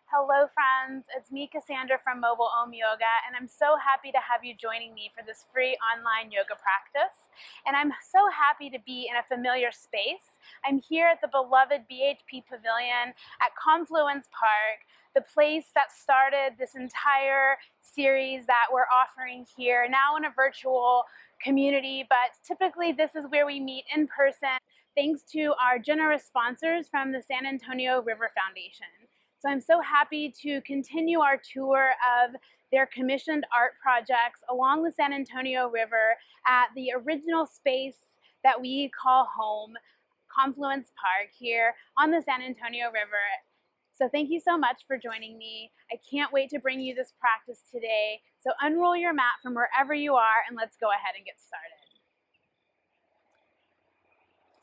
Hello friends, it's me Cassandra from Mobile Om Yoga, and I'm so happy to have you joining me for this free online yoga practice. And I'm so happy to be in a familiar space. I'm here at the beloved BHP Pavilion at Confluence Park, the place that started this entire series that we're offering here, now in a virtual community, but typically this is where we meet in person, thanks to our generous sponsors from the San Antonio River Foundation. So I'm so happy to continue our tour of their commissioned art projects along the San Antonio River at the original space that we call home, Confluence Park, here on the San Antonio River. So thank you so much for joining me. I can't wait to bring you this practice today. So unroll your mat from wherever you are and let's go ahead and get started.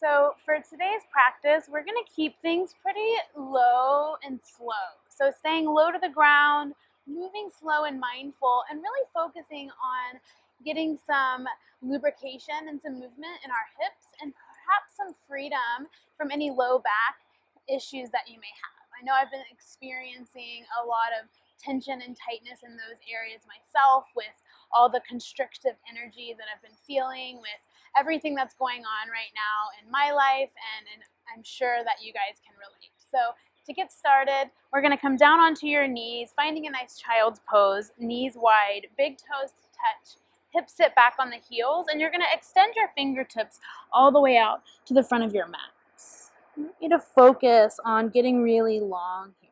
So for today's practice, we're going to keep things pretty low and slow. So staying low to the ground, moving slow and mindful, and really focusing on getting some lubrication and some movement in our hips and perhaps some freedom from any low back issues that you may have. I know I've been experiencing a lot of tension and tightness in those areas myself with all the constrictive energy that I've been feeling with everything that's going on right now in my life, and I'm sure that you guys can relate. So to get started, we're going to come down onto your knees, finding a nice child's pose, knees wide, big toes touch, hips sit back on the heels, and you're going to extend your fingertips all the way out to the front of your mat. I want you to focus on getting really long here.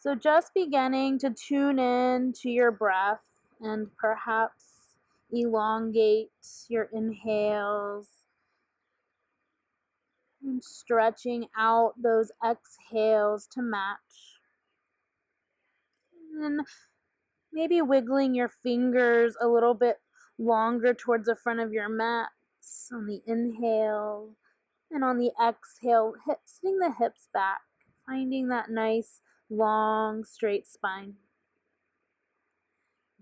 So just beginning to tune in to your breath and perhaps elongate your inhales and stretching out those exhales to match. And then maybe wiggling your fingers a little bit longer towards the front of your mats on the inhale, and on the exhale, sitting the hips back, finding that nice long straight spine.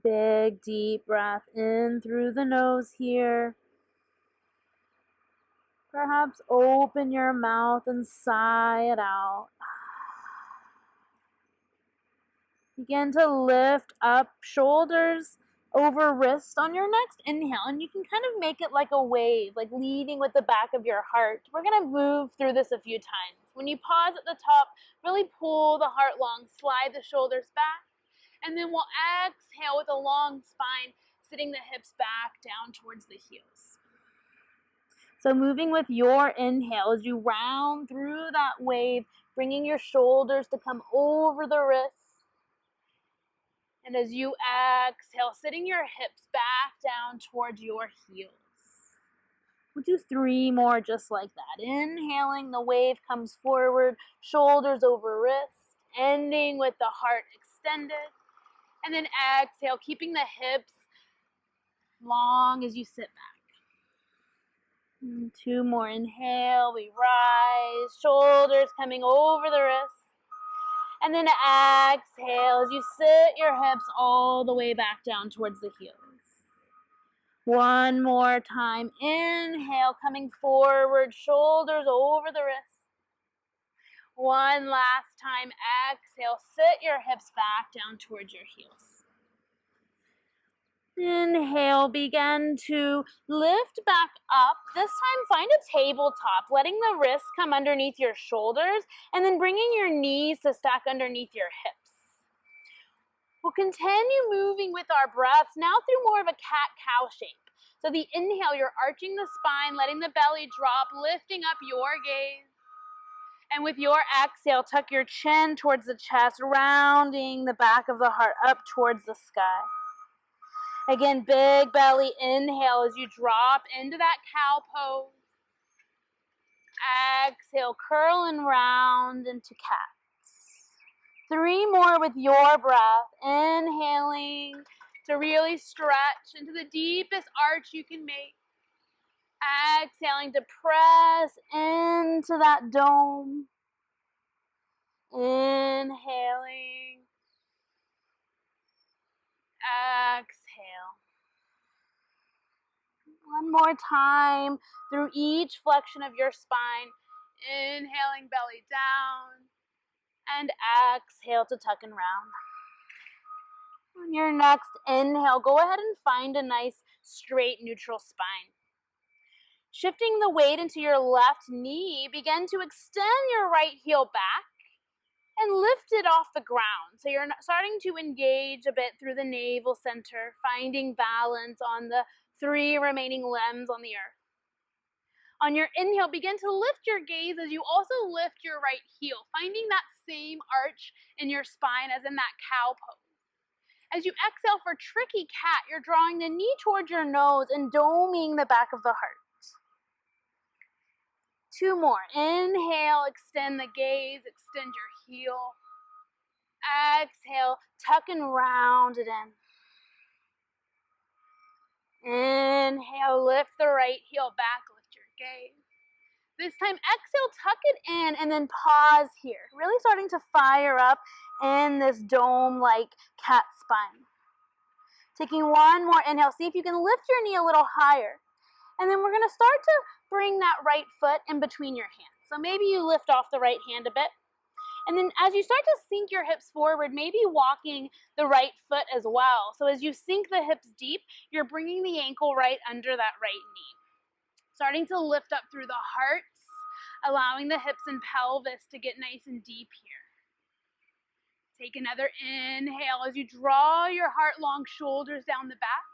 Big deep breath in through the nose here. Perhaps open your mouth and sigh it out. Begin to lift up shoulders over wrists on your next inhale, and you can kind of make it like a wave, like leading with the back of your heart. We're going to move through this a few times. When you pause at the top, really pull the heart long, slide the shoulders back, and then we'll exhale with a long spine, sitting the hips back down towards the heels. So moving with your inhale as you round through that wave, bringing your shoulders to come over the wrists. And as you exhale, sitting your hips back down towards your heels. We'll do 3 more just like that. Inhaling, the wave comes forward, shoulders over wrists, ending with the heart extended. And then exhale, keeping the hips long as you sit back. And 2 more. Inhale, we rise, shoulders coming over the wrists. And then exhale as you sit your hips all the way back down towards the heels. 1 more time. Inhale, coming forward, shoulders over the wrists. 1 last time. Exhale, sit your hips back down towards your heels. Inhale, begin to lift back up. This time, find a tabletop, letting the wrists come underneath your shoulders, and then bringing your knees to stack underneath your hips. We'll continue moving with our breaths, now through more of a cat-cow shape. So the inhale, you're arching the spine, letting the belly drop, lifting up your gaze. And with your exhale, tuck your chin towards the chest, rounding the back of the heart up towards the sky. Again, big belly inhale as you drop into that cow pose. Exhale, curl and round into cats. 3 more with your breath. Inhaling to really stretch into the deepest arch you can make. Exhaling to press into that dome. Inhaling. Exhale. 1 more time through each flexion of your spine. Inhaling, belly down. And exhale to tuck and round. On your next inhale, go ahead and find a nice straight neutral spine. Shifting the weight into your left knee, begin to extend your right heel back and lift it off the ground. So you're starting to engage a bit through the navel center, finding balance on the 3 remaining limbs on the earth. On your inhale, begin to lift your gaze as you also lift your right heel, finding that same arch in your spine as in that cow pose. As you exhale for tricky cat, you're drawing the knee towards your nose and doming the back of the heart. 2 more. Inhale, extend the gaze, extend your heel. Exhale, tuck and round it in. Inhale, lift the right heel back, lift your gaze. This time, exhale, tuck it in, and then pause here. Really starting to fire up in this dome-like cat spine. Taking one more inhale, see if you can lift your knee a little higher. And then we're gonna start to bring that right foot in between your hands. So maybe you lift off the right hand a bit. And then as you start to sink your hips forward, maybe walking the right foot as well. So as you sink the hips deep, you're bringing the ankle right under that right knee. Starting to lift up through the heart, allowing the hips and pelvis to get nice and deep here. Take another inhale as you draw your heart-long shoulders down the back.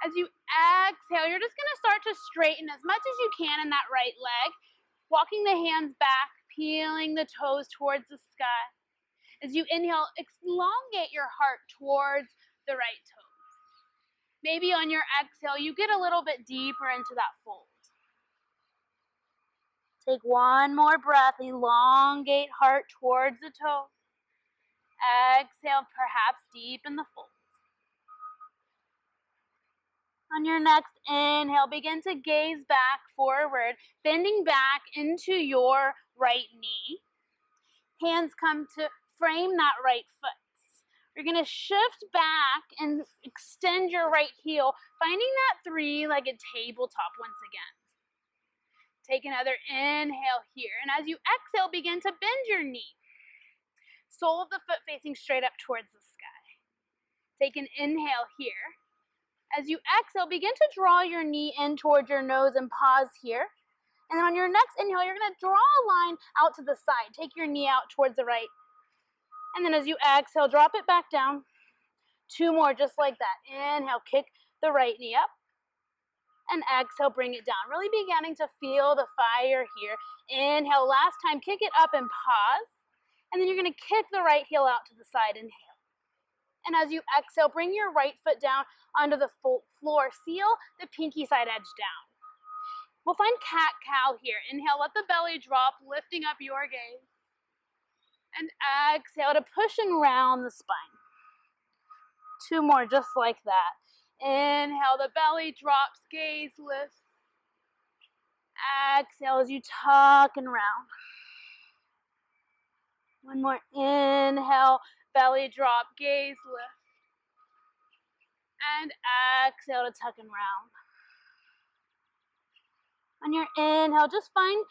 As you exhale, you're just gonna start to straighten as much as you can in that right leg, walking the hands back, peeling the toes towards the sky. As you inhale, elongate your heart towards the right toes. Maybe on your exhale, you get a little bit deeper into that fold. Take one more breath, elongate heart towards the toe. Exhale, perhaps deepen the fold. On your next inhale, begin to gaze back forward, bending back into your right knee. Hands come to frame that right foot. You're gonna shift back and extend your right heel, finding that 3-legged tabletop once again. Take another inhale here, and as you exhale, begin to bend your knee. Sole of the foot facing straight up towards the sky. Take an inhale here. As you exhale, begin to draw your knee in towards your nose and pause here. And then on your next inhale, you're gonna draw a line out to the side. Take your knee out towards the right. And then as you exhale, drop it back down. 2 more, just like that. Inhale, kick the right knee up. And exhale, bring it down. Really beginning to feel the fire here. Inhale, last time, kick it up and pause. And then you're gonna kick the right heel out to the side, inhale. And as you exhale, bring your right foot down onto the floor. Seal the pinky side edge down. We'll find cat-cow here. Inhale, let the belly drop, lifting up your gaze. And exhale to push and round the spine. 2 more, just like that. Inhale, the belly drops, gaze lifts. Exhale as you tuck and round. 1 more, inhale, belly drop, gaze lift. And exhale to tuck and round. On your inhale, just find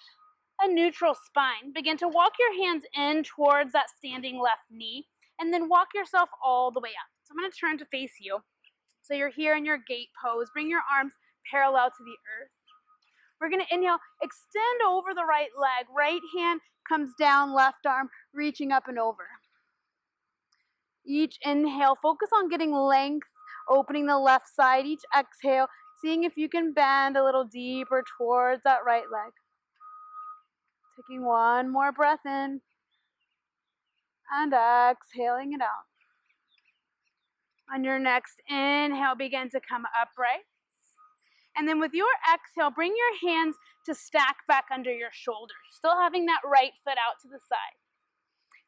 a neutral spine. Begin to walk your hands in towards that standing left knee, and then walk yourself all the way up. So I'm gonna turn to face you. So you're here in your gate pose. Bring your arms parallel to the earth. We're gonna inhale, extend over the right leg. Right hand comes down, left arm reaching up and over. Each inhale, focus on getting length, opening the left side. Each exhale, seeing if you can bend a little deeper towards that right leg. Taking 1 more breath in. And exhaling it out. On your next inhale, begin to come upright. And then with your exhale, bring your hands to stack back under your shoulders, still having that right foot out to the side.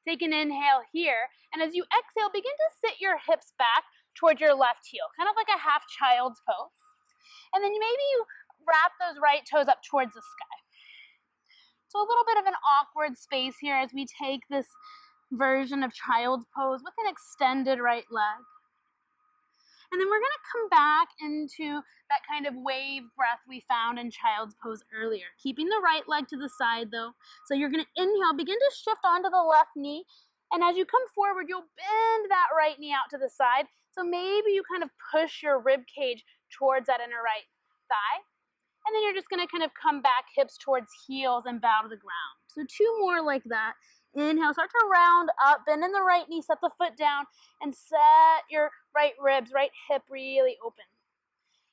Take an inhale here, and as you exhale, begin to sit your hips back towards your left heel, kind of like a half child's pose. And then maybe you wrap those right toes up towards the sky. So a little bit of an awkward space here as we take this version of child's pose with an extended right leg. And then we're gonna come back into that kind of wave breath we found in child's pose earlier, keeping the right leg to the side though. So you're gonna inhale, begin to shift onto the left knee, and as you come forward, you'll bend that right knee out to the side. So maybe you kind of push your rib cage towards that inner right thigh. And then you're just gonna kind of come back, hips towards heels, and bow to the ground. So 2 more like that. Inhale, start to round up, bend in the right knee, set the foot down, and set your right ribs, right hip really open.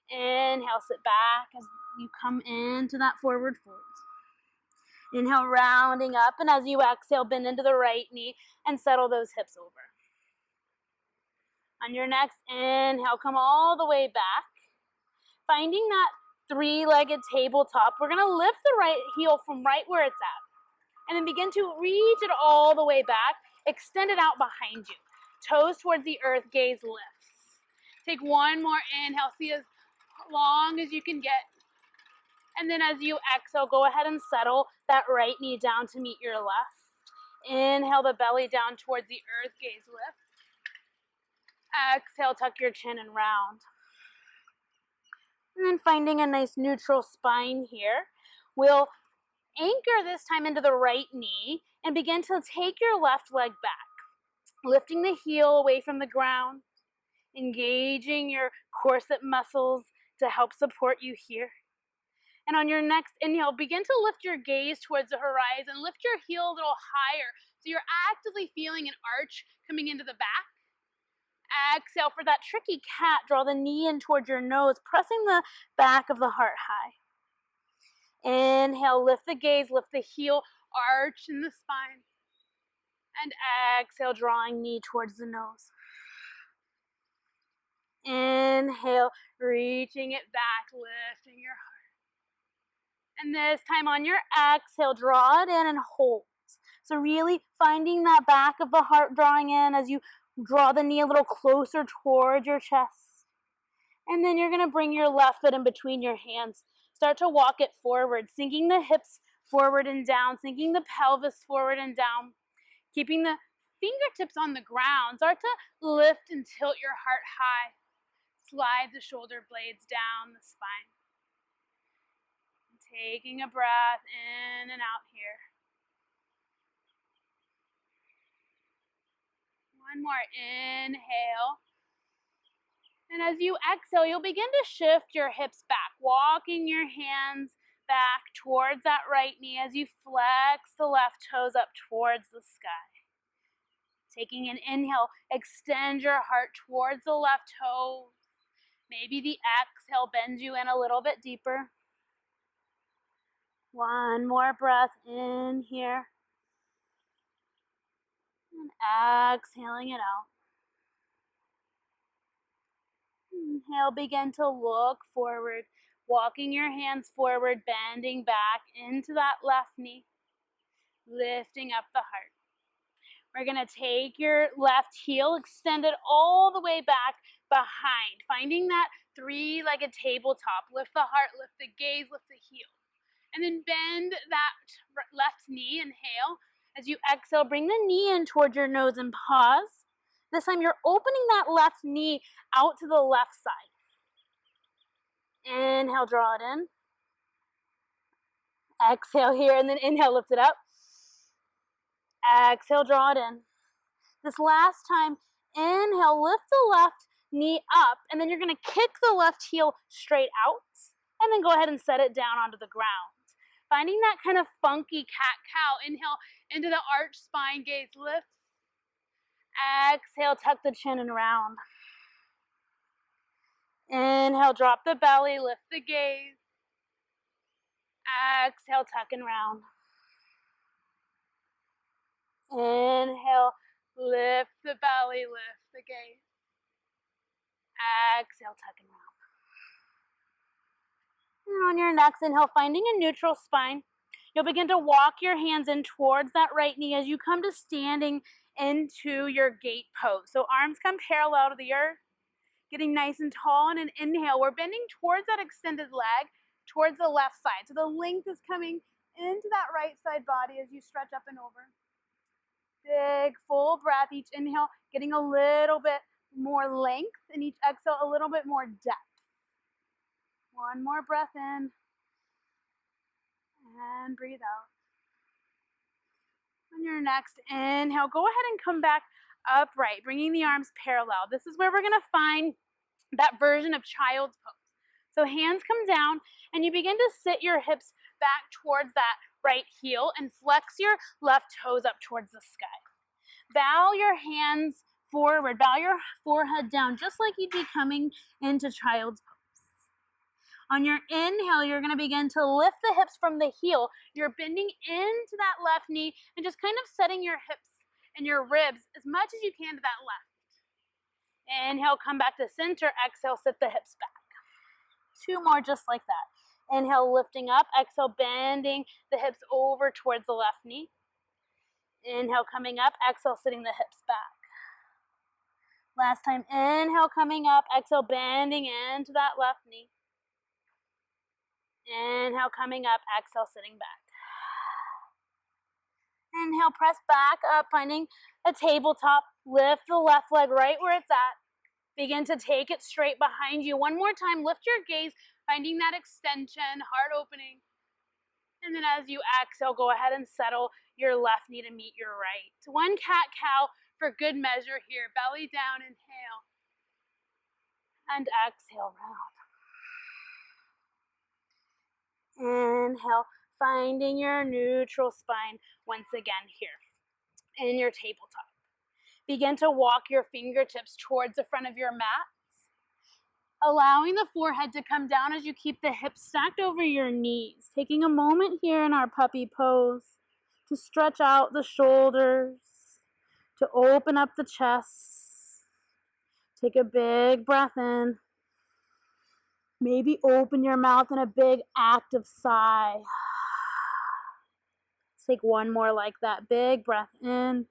Inhale, sit back as you come into that forward fold. Inhale, rounding up, and as you exhale, bend into the right knee and settle those hips over. On your next inhale, come all the way back. Finding that 3-legged tabletop, we're gonna lift the right heel from right where it's at. And then begin to reach it all the way back, extend it out behind you. Toes towards the earth, gaze lifts. Take 1 more inhale, see as long as you can get. And then as you exhale, go ahead and settle that right knee down to meet your left. Inhale the belly down towards the earth, gaze lift. Exhale, tuck your chin and round. And then finding a nice neutral spine here, we'll anchor this time into the right knee and begin to take your left leg back, lifting the heel away from the ground, engaging your corset muscles to help support you here. And on your next inhale, begin to lift your gaze towards the horizon, lift your heel a little higher so you're actively feeling an arch coming into the back. Exhale for that tricky cat, draw the knee in towards your nose, pressing the back of the heart high. Inhale, lift the gaze, lift the heel, arch in the spine. And exhale, drawing knee towards the nose. Inhale, reaching it back, lifting your heart. And this time on your exhale, draw it in and hold. So really finding that back of the heart drawing in as you draw the knee a little closer towards your chest. And then you're gonna bring your left foot in between your hands. Start to walk it forward, sinking the hips forward and down, sinking the pelvis forward and down, keeping the fingertips on the ground. Start to lift and tilt your heart high. Slide the shoulder blades down the spine. Taking a breath in and out here. 1 more inhale. And as you exhale, you'll begin to shift your hips back, walking your hands back towards that right knee as you flex the left toes up towards the sky. Taking an inhale, extend your heart towards the left toe. Maybe the exhale bends you in a little bit deeper. 1 more breath in here. And exhaling it out. Inhale, begin to look forward, walking your hands forward, bending back into that left knee, lifting up the heart. We're gonna take your left heel, extend it all the way back behind, finding that 3-legged tabletop. Lift the heart, lift the gaze, lift the heel. And then bend that left knee, inhale. As you exhale, bring the knee in towards your nose and pause. This time you're opening that left knee out to the left side. Inhale, draw it in. Exhale here, and then inhale, lift it up. Exhale, draw it in. This last time, inhale, lift the left knee up, and then you're gonna kick the left heel straight out, and then go ahead and set it down onto the ground. Finding that kind of funky cat-cow. Inhale into the arch spine, gaze lift. Exhale, tuck the chin and round. Inhale, drop the belly, lift the gaze. Exhale, tuck and round. Inhale, lift the belly, lift the gaze. Exhale, tuck and round. And on your next inhale, finding a neutral spine, you'll begin to walk your hands in towards that right knee as you come to standing into your gate pose. So arms come parallel to the earth, getting nice and tall. And an inhale, we're bending towards that extended leg, towards the left side. So the length is coming into that right side body as you stretch up and over. Big full breath, each inhale getting a little bit more length, and each exhale a little bit more depth. One more breath in, and breathe out. On your next inhale, go ahead and come back upright, bringing the arms parallel. This is where we're gonna find that version of child's pose. So hands come down, and you begin to sit your hips back towards that right heel and flex your left toes up towards the sky. Bow your hands forward, bow your forehead down, just like you'd be coming into child's pose. On your inhale, you're going to begin to lift the hips from the heel. You're bending into that left knee and just kind of setting your hips and your ribs as much as you can to that left. Inhale, come back to center. Exhale, sit the hips back. Two more just like that. Inhale, lifting up. Exhale, bending the hips over towards the left knee. Inhale, coming up. Exhale, sitting the hips back. Last time, inhale, coming up. Exhale, bending into that left knee. Inhale, coming up. Exhale, sitting back. Inhale, press back up, finding a tabletop. Lift the left leg right where it's at. Begin to take it straight behind you. One more time, lift your gaze, finding that extension, heart opening. And then as you exhale, go ahead and settle your left knee to meet your right. One cat-cow for good measure here. Belly down, inhale. And exhale, round. Inhale, finding your neutral spine once again here in your tabletop. Begin to walk your fingertips towards the front of your mats, allowing the forehead to come down as you keep the hips stacked over your knees. Taking a moment here in our puppy pose to stretch out the shoulders, to open up the chest. Take a big breath in. Maybe open your mouth in a big active sigh. Take one more like that. Big breath in.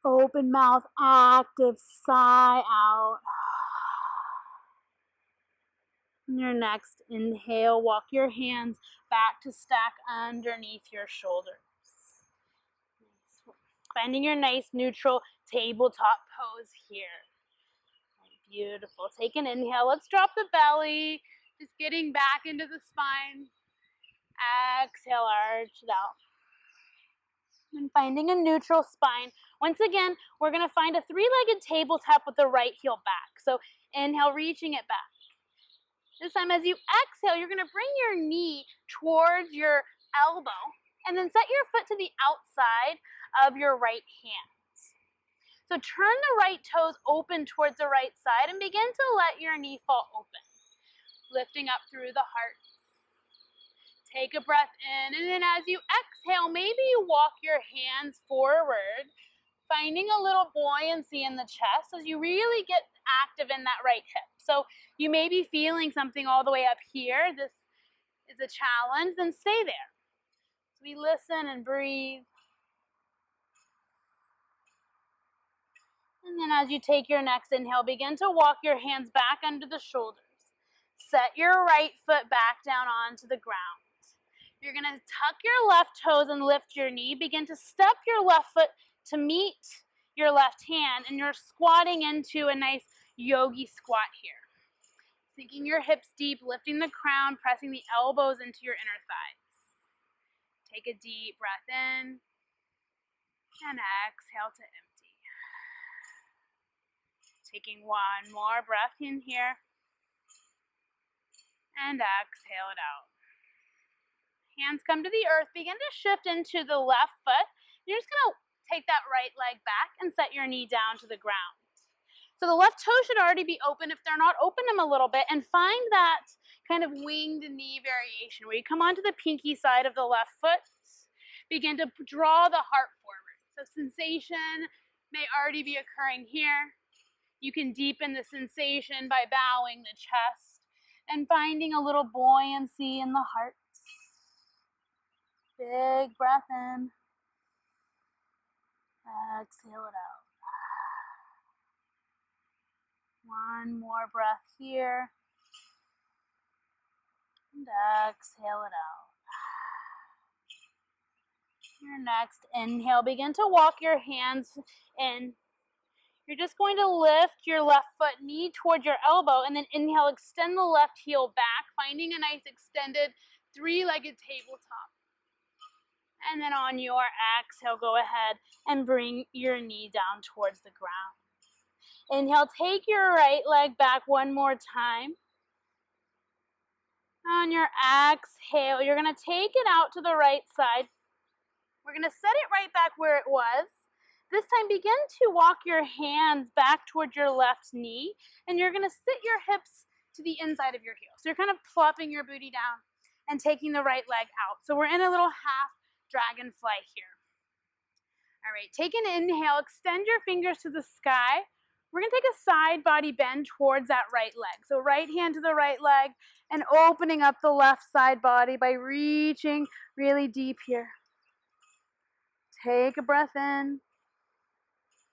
Open mouth, active sigh out. On your next inhale, walk your hands back to stack underneath your shoulders. Finding your nice neutral tabletop pose here. Beautiful. Take an inhale. Let's drop the belly. Just getting back into the spine. Exhale, arch it out. And finding a neutral spine. Once again, we're going to find a three-legged tabletop with the right heel back. So inhale, reaching it back. This time as you exhale, you're going to bring your knee towards your elbow and then set your foot to the outside of your right hand. So turn the right toes open towards the right side and begin to let your knee fall open. Lifting up through the heart. Take a breath in, and then as you exhale, maybe you walk your hands forward, finding a little buoyancy in the chest as you really get active in that right hip. So you may be feeling something all the way up here. This is a challenge, then stay there. So we listen and breathe. And then as you take your next inhale, begin to walk your hands back under the shoulders. Set your right foot back down onto the ground. You're going to tuck your left toes and lift your knee. Begin to step your left foot to meet your left hand, and you're squatting into a nice yogi squat here. Sinking your hips deep, lifting the crown, pressing the elbows into your inner thighs. Take a deep breath in, and exhale to empty. Taking one more breath in here, and exhale it out. Hands come to the earth. Begin to shift into the left foot. You're just going to take that right leg back and set your knee down to the ground. So the left toe should already be open. If they're not, open them a little bit and find that kind of winged knee variation where you come onto the pinky side of the left foot. Begin to draw the heart forward. So sensation may already be occurring here. You can deepen the sensation by bowing the chest and finding a little buoyancy in the heart. Big breath in. Exhale it out. One more breath here. And exhale it out. Your next inhale, begin to walk your hands in. You're just going to lift your left foot knee towards your elbow, and then inhale, extend the left heel back, finding a nice extended three-legged tabletop. And then on your exhale, go ahead and bring your knee down towards the ground. Inhale, take your right leg back one more time. On your exhale, you're going to take it out to the right side. We're going to set it right back where it was. This time, begin to walk your hands back towards your left knee, and you're going to sit your hips to the inside of your heel. So you're kind of plopping your booty down and taking the right leg out. So we're in a little half dragonfly here. All right, take an inhale, extend your fingers to the sky. We're going to take a side body bend towards that right leg. So right hand to the right leg and opening up the left side body by reaching really deep here. Take a breath in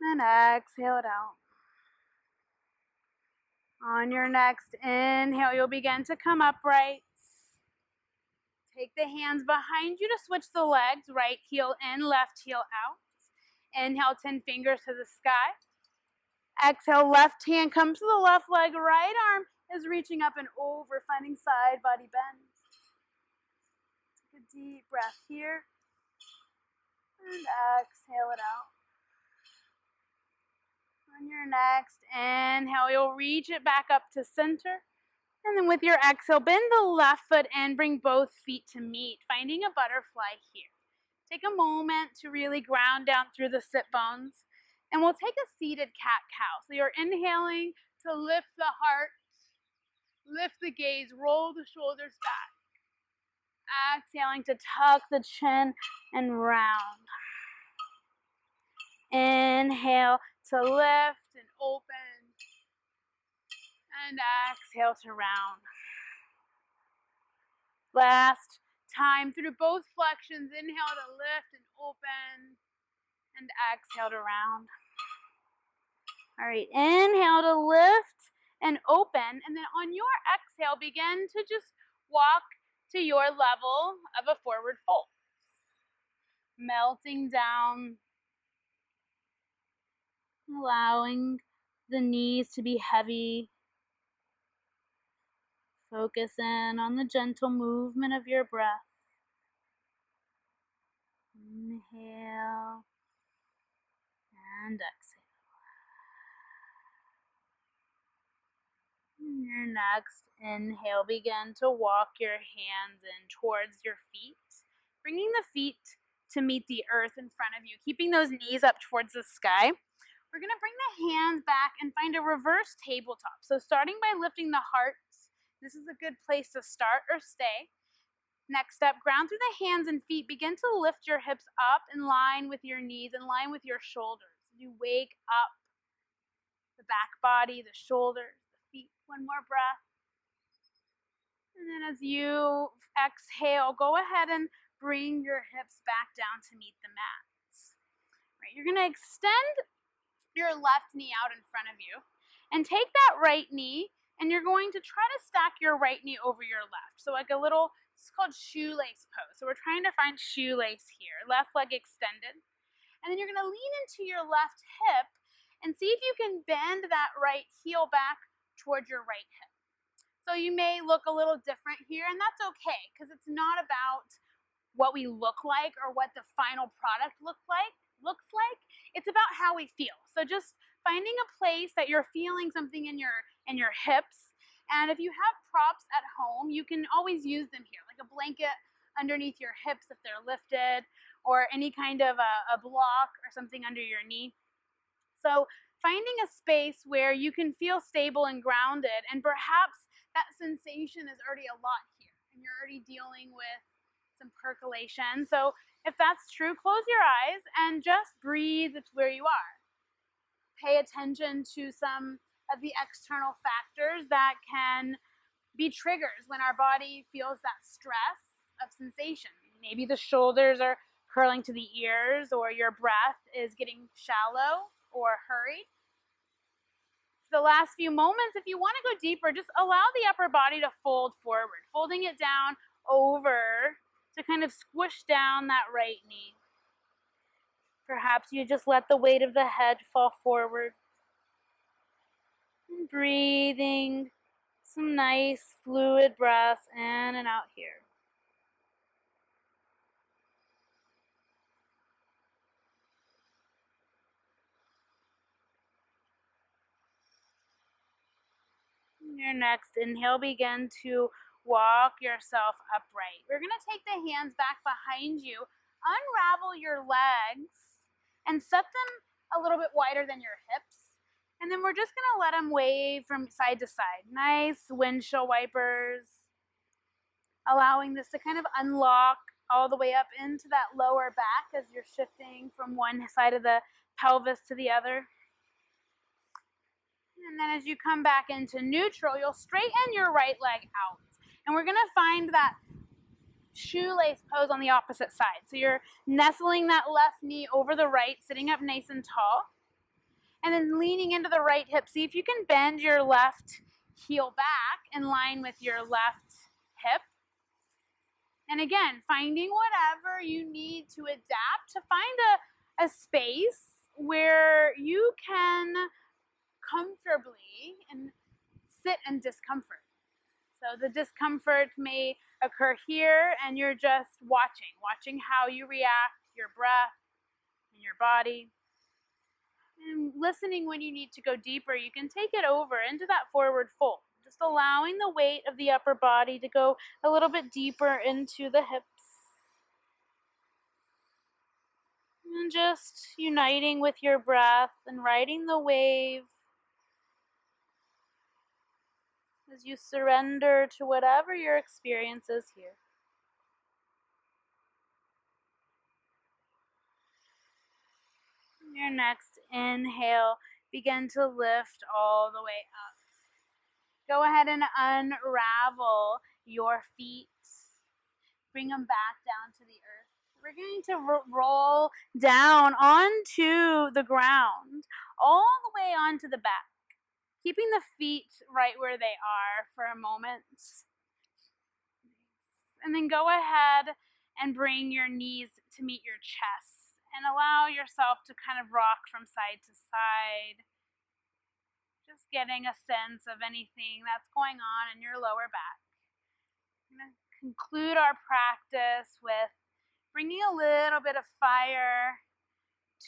and exhale it out. On your next inhale, you'll begin to come upright. Take the hands behind you to switch the legs, right heel in, left heel out. Inhale, 10 fingers to the sky. Exhale, left hand comes to the left leg, right arm is reaching up and over, finding side body bend. Take a deep breath here. And exhale it out. On your next inhale, you'll reach it back up to center. And then with your exhale, bend the left foot and bring both feet to meet, finding a butterfly here. Take a moment to really ground down through the sit bones. And we'll take a seated cat-cow. So you're inhaling to lift the heart, lift the gaze, roll the shoulders back. Exhaling to tuck the chin and round. Inhale to lift and open. And exhale to round. Last time through both flexions, inhale to lift and open. And exhale to round. All right, inhale to lift and open. And then on your exhale, begin to just walk to your level of a forward fold. Melting down. Allowing the knees to be heavy. Focus in on the gentle movement of your breath. Inhale and exhale. And your next inhale, begin to walk your hands in towards your feet, bringing the feet to meet the earth in front of you, keeping those knees up towards the sky. We're going to bring the hands back and find a reverse tabletop. So starting by lifting the heart, this is a good place to start or stay. Next step, ground through the hands and feet. Begin to lift your hips up in line with your knees, in line with your shoulders. You wake up the back body, the shoulders, the feet. One more breath. And then as you exhale, go ahead and bring your hips back down to meet the mat. Right, you're going to extend your left knee out in front of you and take that right knee and you're going to try to stack your right knee over your left. So like a little, it's called shoelace pose. So we're trying to find shoelace here, left leg extended. And then you're going to lean into your left hip and see if you can bend that right heel back towards your right hip. So you may look a little different here, and that's okay because it's not about what we look like or what the final product looks like. It's about how we feel. So just finding a place that you're feeling something in your hips. And if you have props at home, you can always use them here, like a blanket underneath your hips if they're lifted, or any kind of a block or something under your knee. So finding a space where you can feel stable and grounded, and perhaps that sensation is already a lot here, and you're already dealing with some percolation. So if that's true, close your eyes and just breathe where you are. Pay attention to some of the external factors that can be triggers when our body feels that stress of sensation. Maybe the shoulders are curling to the ears, or your breath is getting shallow or hurried. The last few moments, if you want to go deeper, just allow the upper body to fold forward, folding it down over to kind of squish down that right knee. Perhaps you just let the weight of the head fall forward. And breathing some nice fluid breaths in and out here. Your next inhale, begin to walk yourself upright. We're going to take the hands back behind you, unravel your legs, and set them a little bit wider than your hips. And then we're just going to let them wave from side to side. Nice windshield wipers, allowing this to kind of unlock all the way up into that lower back as you're shifting from one side of the pelvis to the other. And then as you come back into neutral, you'll straighten your right leg out. And we're going to find that shoelace pose on the opposite side. So you're nestling that left knee over the right, sitting up nice and tall. And then leaning into the right hip. See if you can bend your left heel back in line with your left hip. And again, finding whatever you need to adapt to find a space where you can comfortably and sit in discomfort. So the discomfort may occur here and you're just watching how you react, your breath and your body. And listening when you need to go deeper, you can take it over into that forward fold, just allowing the weight of the upper body to go a little bit deeper into the hips. And just uniting with your breath and riding the wave as you surrender to whatever your experience is here. Your next inhale, begin to lift all the way up. Go ahead and unravel your feet. Bring them back down to the earth. We're going to roll down onto the ground, all the way onto the back, keeping the feet right where they are for a moment. And then go ahead and bring your knees to meet your chest and allow yourself to kind of rock from side to side. Just getting a sense of anything that's going on in your lower back. I'm going to conclude our practice with bringing a little bit of fire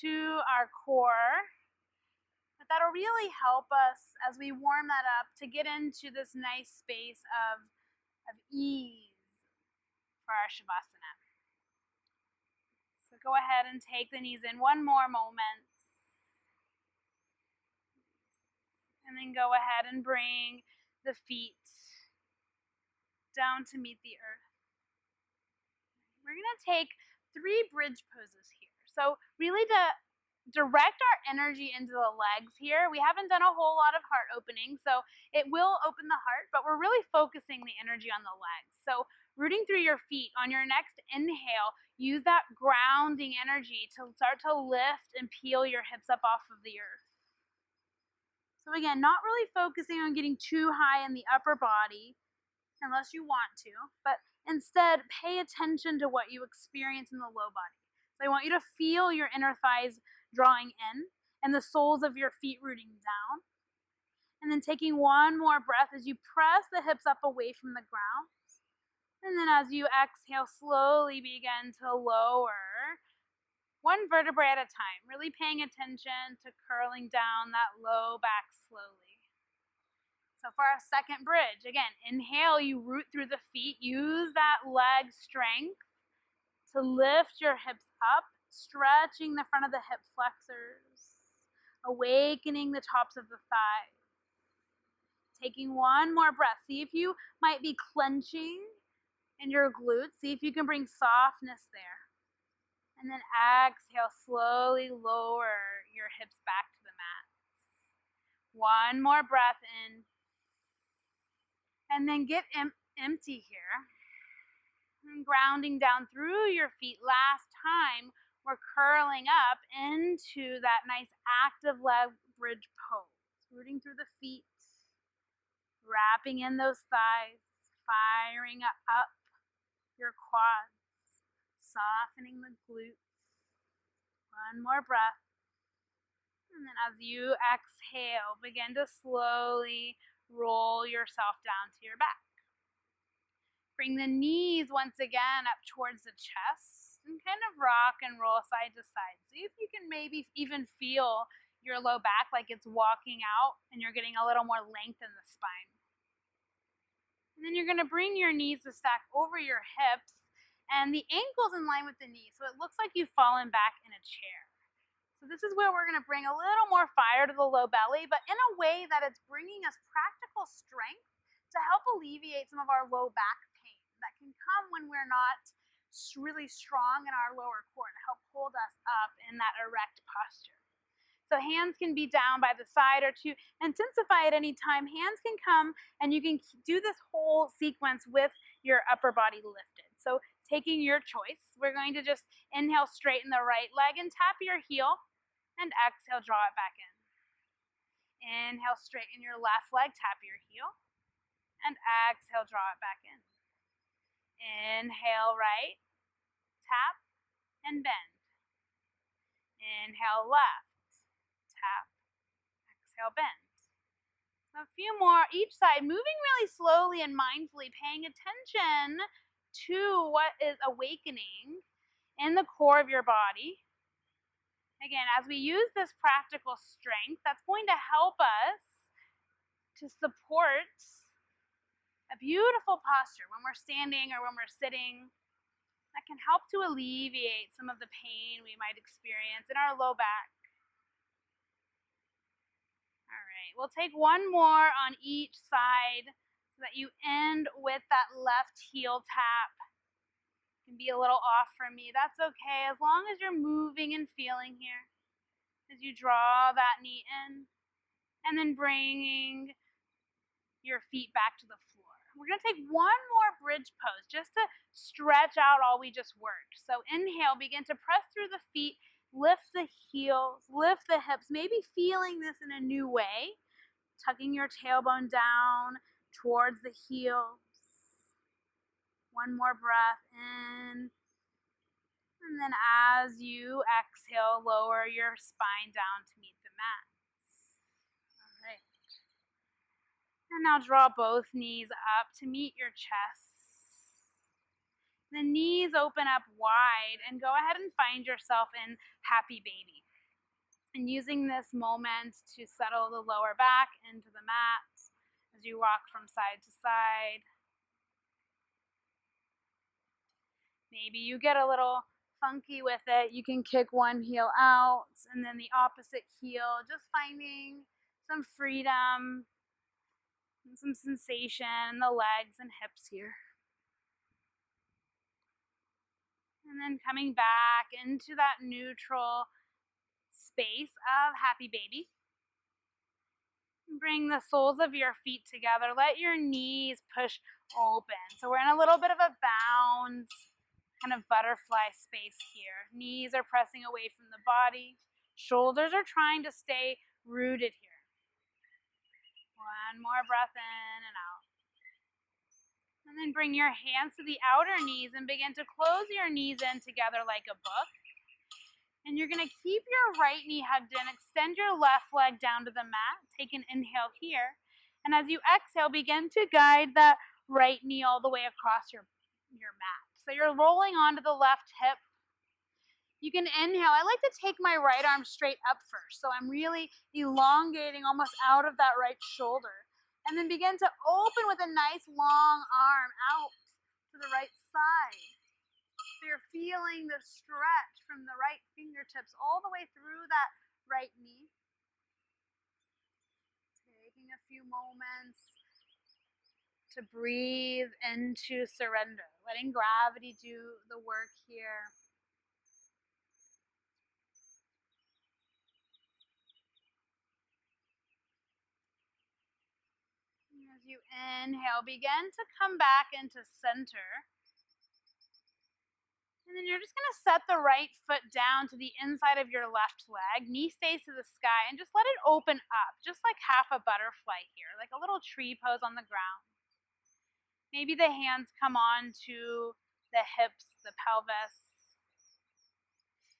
to our core. But that'll really help us as we warm that up to get into this nice space of ease for our Shavasana. So go ahead and take the knees in one more moment. And then go ahead and bring the feet down to meet the earth. We're going to take 3 bridge poses here. So really to direct our energy into the legs here. We haven't done a whole lot of heart opening, so it will open the heart, but we're really focusing the energy on the legs. So rooting through your feet, on your next inhale, use that grounding energy to start to lift and peel your hips up off of the earth. So again, not really focusing on getting too high in the upper body, unless you want to, but instead pay attention to what you experience in the low body. So I want you to feel your inner thighs drawing in and the soles of your feet rooting down. And then taking one more breath as you press the hips up away from the ground. And then as you exhale, slowly begin to lower one vertebrae at a time, really paying attention to curling down that low back slowly. So for our second bridge, again, inhale, you root through the feet. Use that leg strength to lift your hips up, stretching the front of the hip flexors, awakening the tops of the thighs. Taking one more breath. See if you might be clenching in your glutes. See if you can bring softness there. And then exhale, slowly lower your hips back to the mat. One more breath in. And then get empty here. And grounding down through your feet. Last time, we're curling up into that nice active leg bridge pose. Rooting through the feet. Wrapping in those thighs. Firing up your quads. Softening the glutes. One more breath. And then as you exhale, begin to slowly roll yourself down to your back. Bring the knees once again up towards the chest and kind of rock and roll side to side. See if you can maybe even feel your low back like it's walking out and you're getting a little more length in the spine. And then you're going to bring your knees to stack over your hips and the ankles in line with the knees. So it looks like you've fallen back in a chair. So this is where we're going to bring a little more fire to the low belly, but in a way that it's bringing us practical strength to help alleviate some of our low back pain that can come when we're not really strong in our lower core to help hold us up in that erect posture. So hands can be down by the side, or to intensify at any time, hands can come and you can do this whole sequence with your upper body lifted. So taking your choice, we're going to just inhale, straighten the right leg and tap your heel, and exhale, draw it back in. Inhale, straighten your left leg, tap your heel, and exhale, draw it back in. Inhale, right, tap, and bend. Inhale, left, tap, exhale, bend. So a few more each side, moving really slowly and mindfully, paying attention to what is awakening in the core of your body. Again, as we use this practical strength, that's going to help us to support a beautiful posture when we're standing or when we're sitting that can help to alleviate some of the pain we might experience in our low back. All right, we'll take one more on each side so that you end with that left heel tap. Can be a little off from me. That's okay, as long as you're moving and feeling here. As you draw that knee in, and then bringing your feet back to the floor. We're going to take one more bridge pose just to stretch out all we just worked. So inhale, begin to press through the feet, lift the heels, lift the hips, maybe feeling this in a new way, tucking your tailbone down towards the heels. One more breath in. And then as you exhale, lower your spine down to meet the mat. All right. And now draw both knees up to meet your chest. The knees open up wide and go ahead and find yourself in happy baby. And using this moment to settle the lower back into the mat as you rock from side to side. Maybe you get a little funky with it. You can kick one heel out and then the opposite heel, just finding some freedom and some sensation in the legs and hips here. And then coming back into that neutral space of happy baby. Bring the soles of your feet together. Let your knees push open. So we're in a little bit of a bound, kind of butterfly space here. Knees are pressing away from the body. Shoulders are trying to stay rooted here. One more breath in and out. And then bring your hands to the outer knees and begin to close your knees in together like a book. And you're going to keep your right knee hugged in. Extend your left leg down to the mat. Take an inhale here. And as you exhale, begin to guide that right knee all the way across your mat. So you're rolling onto the left hip. You can inhale. I like to take my right arm straight up first. So I'm really elongating almost out of that right shoulder. And then begin to open with a nice long arm out to the right side. So you're feeling the stretch from the right fingertips all the way through that right knee. Taking a few moments to breathe into surrender, letting gravity do the work here. And as you inhale, begin to come back into center. And then you're just going to set the right foot down to the inside of your left leg. Knee stays to the sky and just let it open up, just like half a butterfly here, like a little tree pose on the ground. Maybe the hands come on to the hips, the pelvis.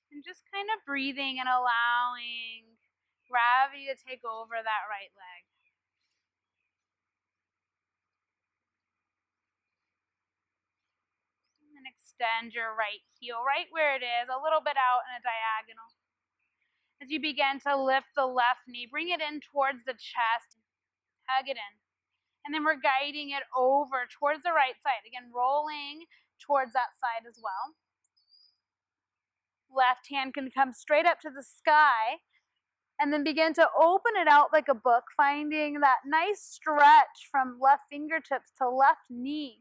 And just kind of breathing and allowing Gravity to take over that right leg. And extend your right heel right where it is, a little bit out in a diagonal. As you begin to lift the left knee, bring it in towards the chest, hug it in. And then we're guiding it over towards the right side. Again, rolling towards that side as well. Left hand can come straight up to the sky. And then begin to open it out like a book, finding that nice stretch from left fingertips to left knee.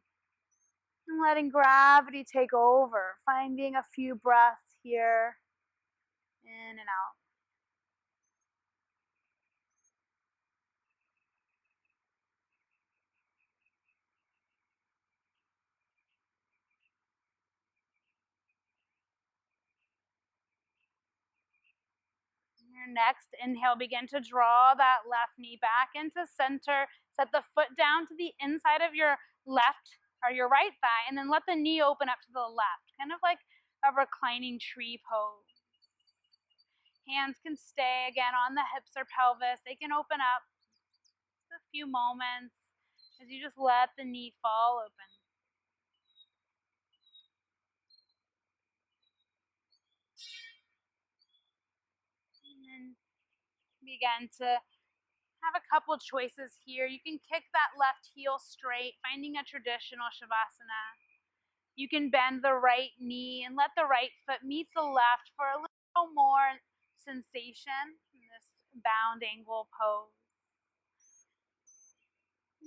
And letting gravity take over, finding a few breaths here, in and out. Your next inhale, begin to draw that left knee back into center. Set the foot down to the inside of your left or your right thigh, and then let the knee open up to the left, kind of like a reclining tree pose. Hands can stay again on the hips or pelvis. They can open up just a few moments as you just let the knee fall open. And then begin to have a couple choices here. You can kick that left heel straight, finding a traditional Shavasana. You can bend the right knee and let the right foot meet the left for a little more sensation in this bound angle pose.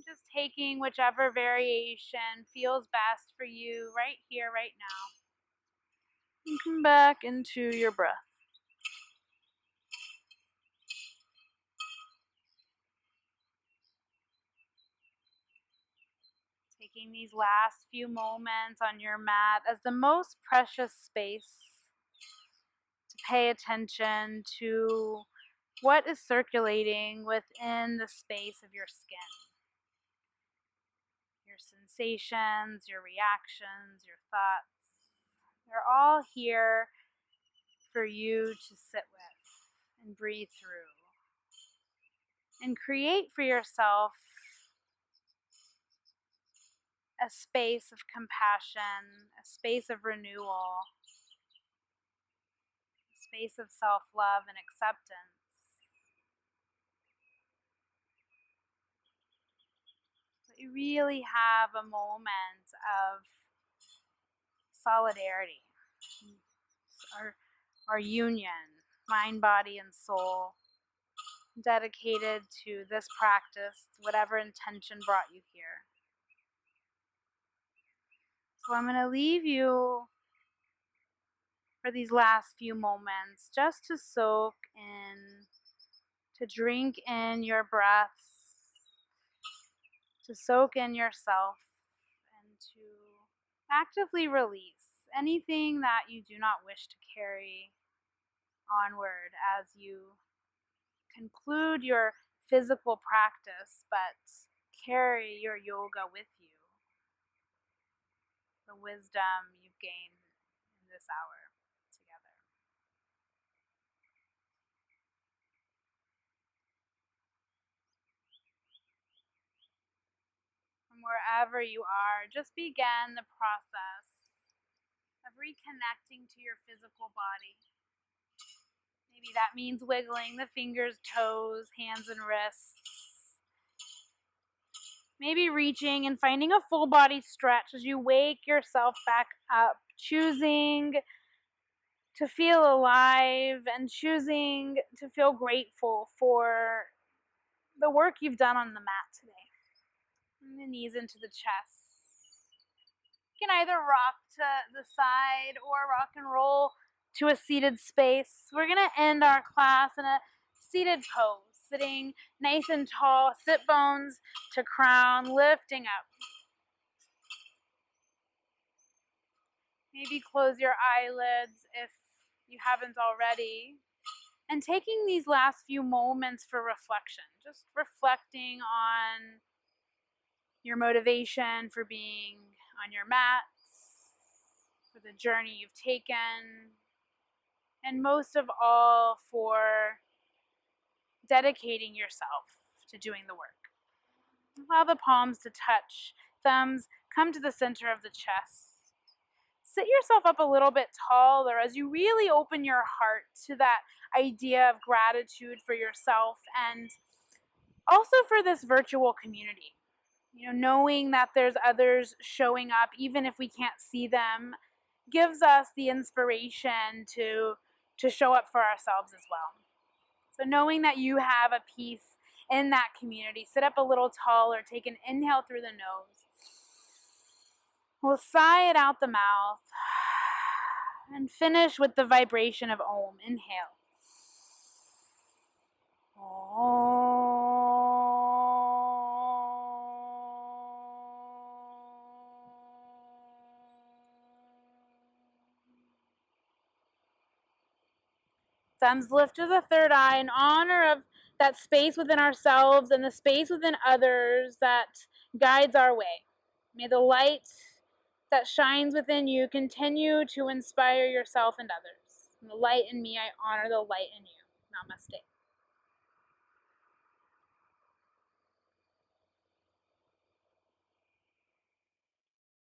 Just taking whichever variation feels best for you right here, right now. And come back into your breath. Taking these last few moments on your mat as the most precious space to pay attention to what is circulating within the space of your skin. Your sensations, your reactions, your thoughts, they're all here for you to sit with and breathe through. And create for yourself a space of compassion, a space of renewal, a space of self-love and acceptance. But you really have a moment of solidarity, our union, mind, body, and soul, dedicated to this practice, whatever intention brought you here. So I'm going to leave you for these last few moments just to soak in, to drink in your breaths, to soak in yourself, and to actively release anything that you do not wish to carry onward as you conclude your physical practice, but carry your yoga with you, the wisdom you've gained in this hour together. From wherever you are, just begin the process of reconnecting to your physical body. Maybe that means wiggling the fingers, toes, hands, and wrists. Maybe reaching and finding a full body stretch as you wake yourself back up, choosing to feel alive and choosing to feel grateful for the work you've done on the mat today. And the knees into the chest. You can either rock to the side or rock and roll to a seated space. We're going to end our class in a seated pose, sitting nice and tall, sit bones to crown, lifting up. Maybe close your eyelids if you haven't already. And taking these last few moments for reflection, just reflecting on your motivation for being on your mats, for the journey you've taken, and most of all for dedicating yourself to doing the work. Allow the palms to touch, thumbs come to the center of the chest. Sit yourself up a little bit taller as you really open your heart to that idea of gratitude for yourself and also for this virtual community. Knowing that there's others showing up, even if we can't see them, gives us the inspiration to show up for ourselves as well. So knowing that you have a piece in that community, sit up a little taller, take an inhale through the nose. We'll sigh it out the mouth and finish with the vibration of Om. Inhale. Om. Thumbs lift to the third eye in honor of that space within ourselves and the space within others that guides our way. May the light that shines within you continue to inspire yourself and others. And the light in me, I honor the light in you. Namaste.